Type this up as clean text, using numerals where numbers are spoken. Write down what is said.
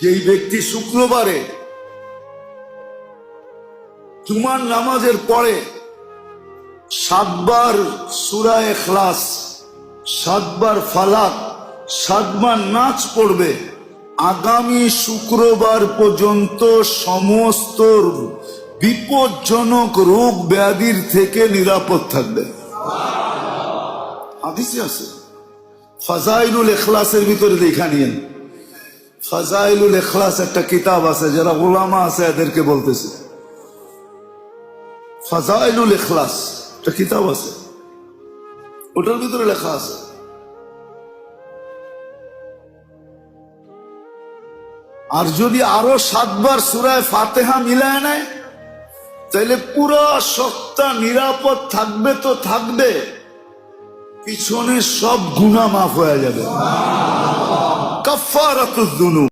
যেই ব্যক্তি শুক্রবারে জুমার নামাজের পরে 7 বার সূরা ইখলাস, 7 বার ফালাক, 7 বার নাচ পড়বে, আগামী শুক্রবার পর্যন্ত সমস্ত বিপজ্জনক রোগ ব্যাধির থেকে নিরাপদ থাকবে। হাদিসে আছে, ফাজাইলুল ইখলাসের ভিতরে দেখা নিয়েন। ফাজাইলুল ইখলাস একটা কিতাব আছে, যারা উলামা আছে এদেরকে বলতেছে। ফাজাইলুল ইখলাস একটা কিতাব আছে, ওটার ভিতরে লেখা আছে আর যদি আরো 7 বার সূরা ফাতিহা মিলায় নেয় তাহলে পুরো সপ্তাহ নিরাপদ থাকবে। তো থাকবে, পিছনে সব গুনাহ মাফ হয়ে যাবে। কাফারাতুজ যুনুব।